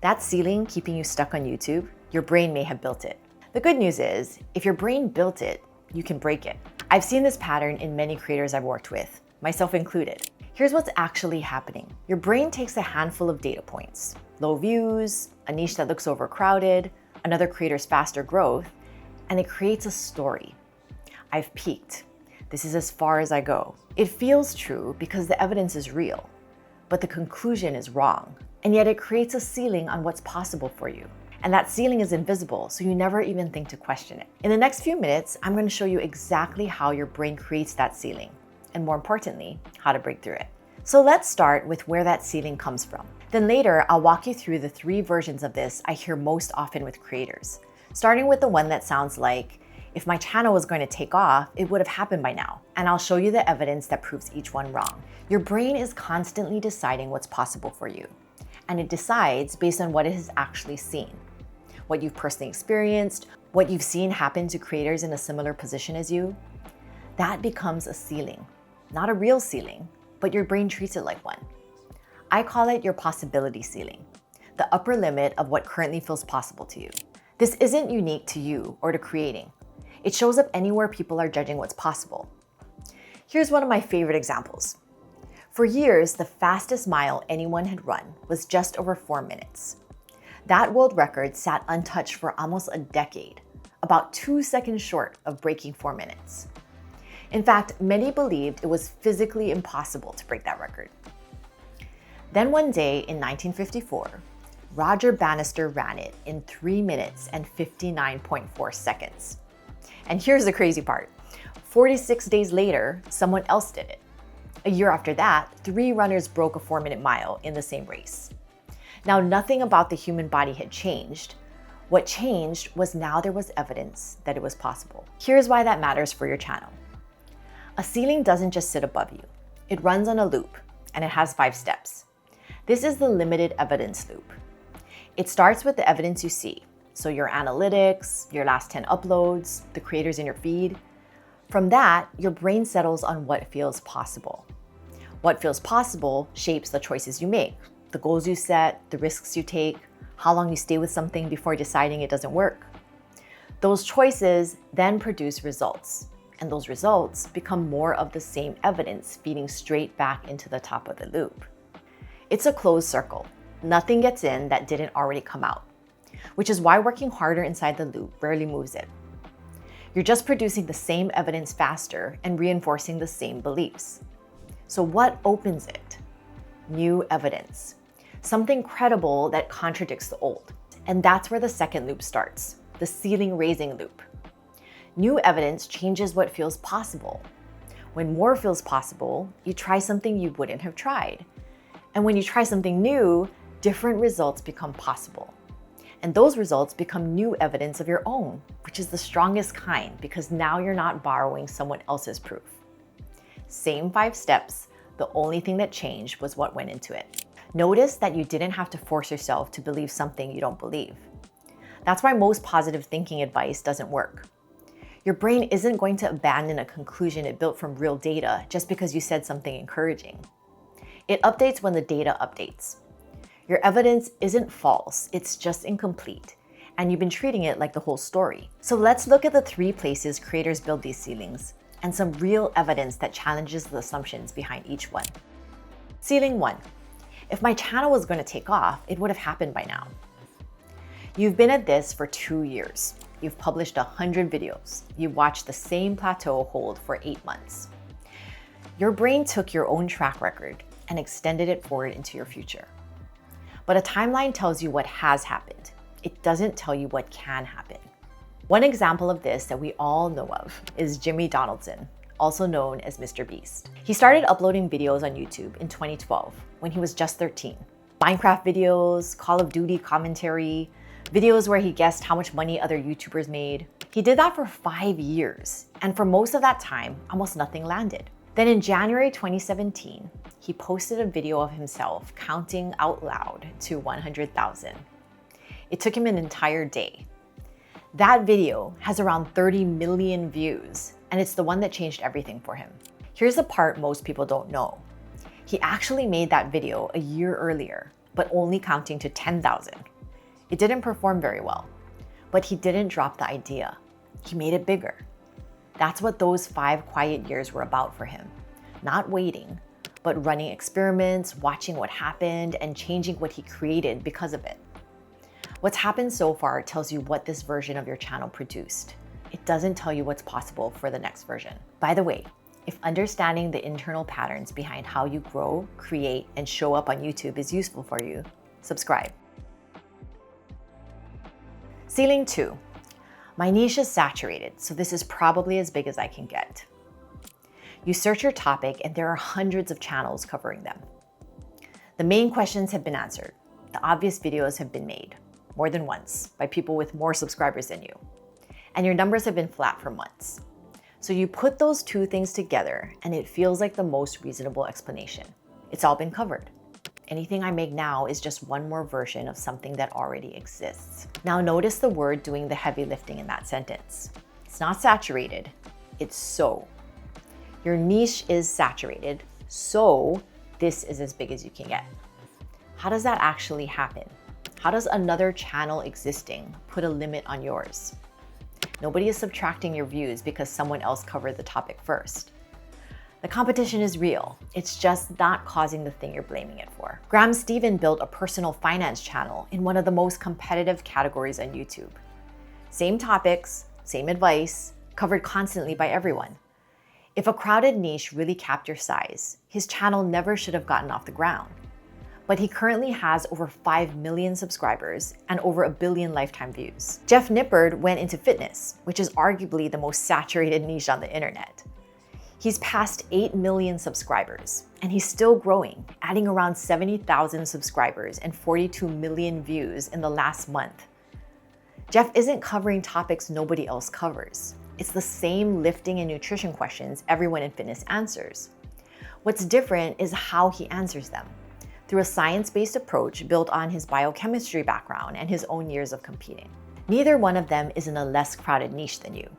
That ceiling keeping you stuck on YouTube, your brain may have built it. The good news is, if your brain built it, you can break it. I've seen this pattern in many creators I've worked with, myself included. Here's what's actually happening. Your brain takes a handful of data points, low views, a niche that looks overcrowded, another creator's faster growth, and it creates a story. I've peaked. This is as far as I go. It feels true because the evidence is real, but the conclusion is wrong. And yet it creates a ceiling on what's possible for you. And that ceiling is invisible, so you never even think to question it. In the next few minutes, I'm going to show you exactly how your brain creates that ceiling, and more importantly, how to break through it. So let's start with where that ceiling comes from. Then later, I'll walk you through the 3 versions of this I hear most often with creators, starting with the one that sounds like, if my channel was going to take off, it would have happened by now. And I'll show you the evidence that proves each one wrong. Your brain is constantly deciding what's possible for you, and it decides based on what it has actually seen, what you've personally experienced, what you've seen happen to creators in a similar position as you. That becomes a ceiling, not a real ceiling, but your brain treats it like one. I call it your possibility ceiling, the upper limit of what currently feels possible to you. This isn't unique to you or to creating. It shows up anywhere people are judging what's possible. Here's one of my favorite examples. For years, the fastest mile anyone had run was just over 4 minutes. That world record sat untouched for almost a decade, about 2 seconds short of breaking 4 minutes. In fact, many believed it was physically impossible to break that record. Then one day in 1954, Roger Bannister ran it in 3 minutes and 59.4 seconds. And here's the crazy part. 46 days later, someone else did it. A year after that, 3 runners broke a 4-minute mile in the same race. Now, nothing about the human body had changed. What changed was now there was evidence that it was possible. Here's why that matters for your channel. A ceiling doesn't just sit above you. It runs on a loop, and it has 5 steps. This is the limited evidence loop. It starts with the evidence you see, so your analytics, your last 10 uploads, the creators in your feed. From that, your brain settles on what feels possible. What feels possible shapes the choices you make, the goals you set, the risks you take, how long you stay with something before deciding it doesn't work. Those choices then produce results, and those results become more of the same evidence feeding straight back into the top of the loop. It's a closed circle. Nothing gets in that didn't already come out, which is why working harder inside the loop rarely moves it. You're just producing the same evidence faster and reinforcing the same beliefs. So what opens it? New evidence. Something credible that contradicts the old. And that's where the second loop starts, the ceiling raising loop. New evidence changes what feels possible. When more feels possible, you try something you wouldn't have tried. And when you try something new, different results become possible. And those results become new evidence of your own, which is the strongest kind because now you're not borrowing someone else's proof. Same 5 steps, the only thing that changed was what went into it. Notice that you didn't have to force yourself to believe something you don't believe. That's why most positive thinking advice doesn't work. Your brain isn't going to abandon a conclusion it built from real data just because you said something encouraging. It updates when the data updates. Your evidence isn't false, it's just incomplete, and you've been treating it like the whole story. So let's look at the 3 places creators build these ceilings and some real evidence that challenges the assumptions behind each one. Ceiling 1. If my channel was going to take off, it would have happened by now. You've been at this for 2 years. You've published 100 videos. You've watched the same plateau hold for 8 months. Your brain took your own track record and extended it forward into your future. But a timeline tells you what has happened. It doesn't tell you what can happen. One example of this that we all know of is Jimmy Donaldson, also known as Mr. Beast. He started uploading videos on YouTube in 2012 when he was just 13. Minecraft videos, Call of Duty commentary, videos where he guessed how much money other YouTubers made. He did that for 5 years, and for most of that time, almost nothing landed. Then in January 2017, he posted a video of himself counting out loud to 100,000. It took him an entire day. That video has around 30 million views, and it's the one that changed everything for him. Here's the part most people don't know. He actually made that video a year earlier, but only counting to 10,000. It didn't perform very well, but he didn't drop the idea. He made it bigger. That's what those 5 quiet years were about for him. Not waiting, but running experiments, watching what happened, and changing what he created because of it. What's happened so far tells you what this version of your channel produced. It doesn't tell you what's possible for the next version. By the way, if understanding the internal patterns behind how you grow, create, and show up on YouTube is useful for you, subscribe. Ceiling 2. My niche is saturated, so this is probably as big as I can get. You search your topic and there are hundreds of channels covering them. The main questions have been answered. The obvious videos have been made, more than once, by people with more subscribers than you. And your numbers have been flat for months. So you put those two things together and it feels like the most reasonable explanation. It's all been covered. Anything I make now is just one more version of something that already exists. Now notice the word doing the heavy lifting in that sentence. It's not saturated, it's so. Your niche is saturated, so this is as big as you can get. How does that actually happen? How does another channel existing put a limit on yours? Nobody is subtracting your views because someone else covered the topic first. The competition is real. It's just not causing the thing you're blaming it for. Graham Stephan built a personal finance channel in one of the most competitive categories on YouTube. Same topics, same advice, covered constantly by everyone. If a crowded niche really capped your size, his channel never should have gotten off the ground. But he currently has over 5 million subscribers and over 1 billion lifetime views. Jeff Nippard went into fitness, which is arguably the most saturated niche on the internet. He's past 8 million subscribers, and he's still growing, adding around 70,000 subscribers and 42 million views in the last month. Jeff isn't covering topics nobody else covers. It's the same lifting and nutrition questions everyone in fitness answers. What's different is how he answers them, through a science-based approach built on his biochemistry background and his own years of competing. Neither one of them is in a less crowded niche than you.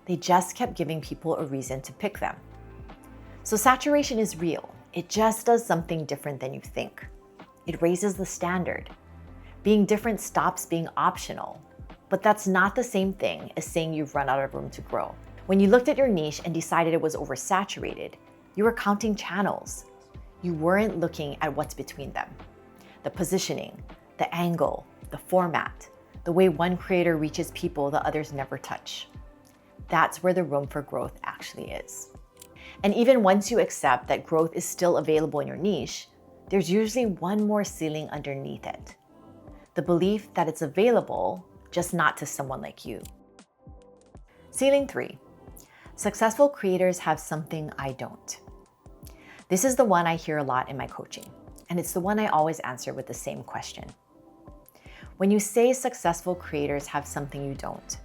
They just kept giving people a reason to pick them. So saturation is real. It just does something different than you think. It raises the standard. Being different stops being optional. But that's not the same thing as saying you've run out of room to grow. When you looked at your niche and decided it was oversaturated, you were counting channels. You weren't looking at what's between them. The positioning, the angle, the format, the way one creator reaches people the others never touch. That's where the room for growth actually is. And even once you accept that growth is still available in your niche, there's usually one more ceiling underneath it. The belief that it's available, just not to someone like you. Ceiling 3. Successful creators have something I don't. This is the one I hear a lot in my coaching, and it's the one I always answer with the same question. When you say successful creators have something you don't,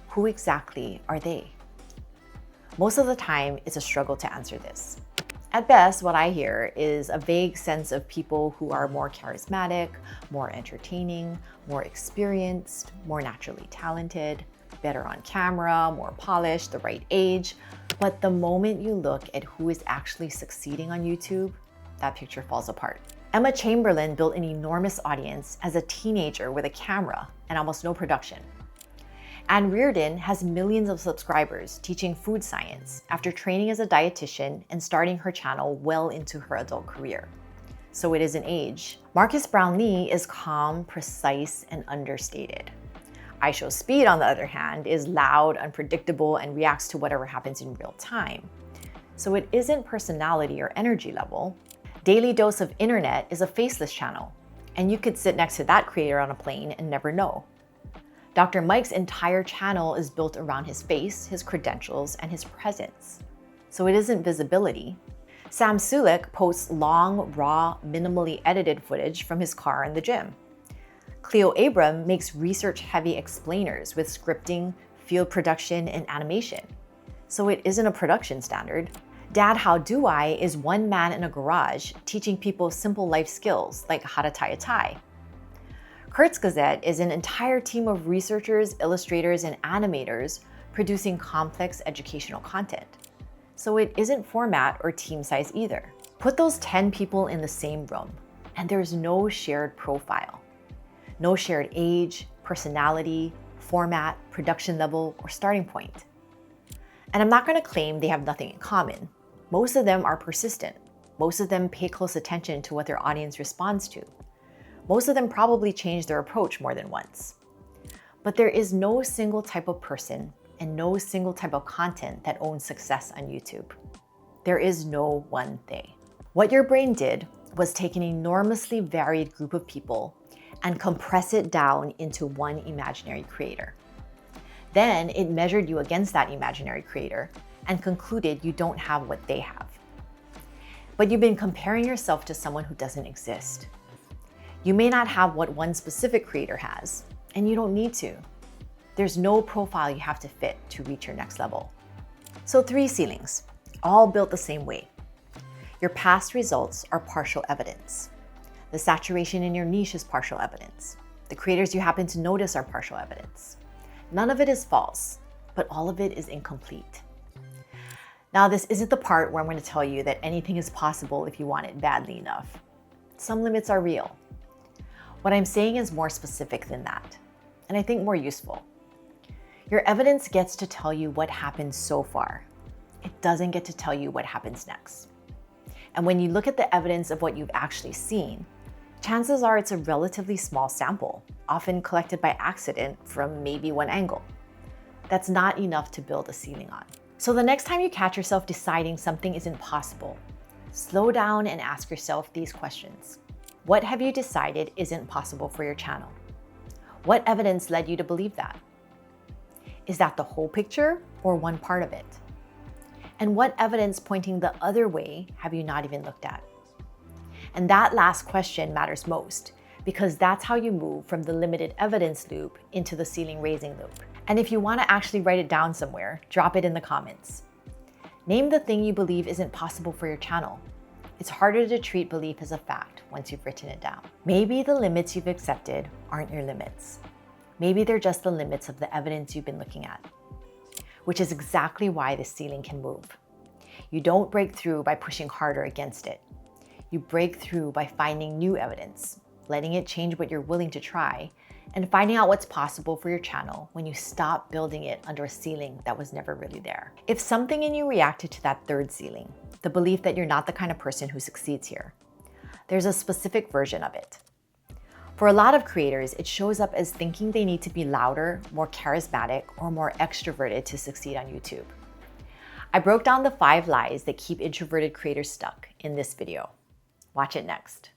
who exactly are they? Most of the time, it's a struggle to answer this. At best, what I hear is a vague sense of people who are more charismatic, more entertaining, more experienced, more naturally talented, better on camera, more polished, the right age. But the moment you look at who is actually succeeding on YouTube, that picture falls apart. Emma Chamberlain built an enormous audience as a teenager with a camera and almost no production. Anne Reardon has millions of subscribers teaching food science after training as a dietitian and starting her channel well into her adult career. So it isn't age. Marcus Brownlee is calm, precise, and understated. IShowSpeed, on the other hand, is loud, unpredictable, and reacts to whatever happens in real time. So it isn't personality or energy level. Daily Dose of Internet is a faceless channel, and you could sit next to that creator on a plane and never know. Dr. Mike's entire channel is built around his face, his credentials, and his presence. So it isn't visibility. Sam Sulek posts long, raw, minimally edited footage from his car in the gym. Cleo Abram makes research-heavy explainers with scripting, field production, and animation. So it isn't a production standard. Dad How Do I is one man in a garage teaching people simple life skills like how to tie a tie. Kurt's Gazette is an entire team of researchers, illustrators, and animators producing complex educational content. So it isn't format or team size either. Put those 10 people in the same room, and there's no shared profile. No shared age, personality, format, production level, or starting point. And I'm not going to claim they have nothing in common. Most of them are persistent. Most of them pay close attention to what their audience responds to. Most of them probably change their approach more than once. But there is no single type of person and no single type of content that owns success on YouTube. There is no one thing. What your brain did was take an enormously varied group of people and compress it down into one imaginary creator. Then it measured you against that imaginary creator and concluded you don't have what they have. But you've been comparing yourself to someone who doesn't exist. You may not have what one specific creator has, and you don't need to. There's no profile you have to fit to reach your next level. So 3 ceilings, all built the same way. Your past results are partial evidence. The saturation in your niche is partial evidence. The creators you happen to notice are partial evidence. None of it is false, but all of it is incomplete. Now, this isn't the part where I'm going to tell you that anything is possible if you want it badly enough. Some limits are real. What I'm saying is more specific than that, and I think more useful. Your evidence gets to tell you what happened so far. It doesn't get to tell you what happens next. And when you look at the evidence of what you've actually seen, chances are it's a relatively small sample, often collected by accident from maybe one angle. That's not enough to build a ceiling on. So the next time you catch yourself deciding something isn't possible, slow down and ask yourself these questions. What have you decided isn't possible for your channel? What evidence led you to believe that? Is that the whole picture or one part of it? And what evidence pointing the other way have you not even looked at? And that last question matters most because that's how you move from the limited evidence loop into the ceiling raising loop. And if you want to actually write it down somewhere, drop it in the comments. Name the thing you believe isn't possible for your channel. It's harder to treat belief as a fact once you've written it down. Maybe the limits you've accepted aren't your limits. Maybe they're just the limits of the evidence you've been looking at, which is exactly why the ceiling can move. You don't break through by pushing harder against it. You break through by finding new evidence, letting it change what you're willing to try, and finding out what's possible for your channel when you stop building it under a ceiling that was never really there. If something in you reacted to that 3rd ceiling, the belief that you're not the kind of person who succeeds here, there's a specific version of it. For a lot of creators, it shows up as thinking they need to be louder, more charismatic, or more extroverted to succeed on YouTube. I broke down the 5 lies that keep introverted creators stuck in this video. Watch it next.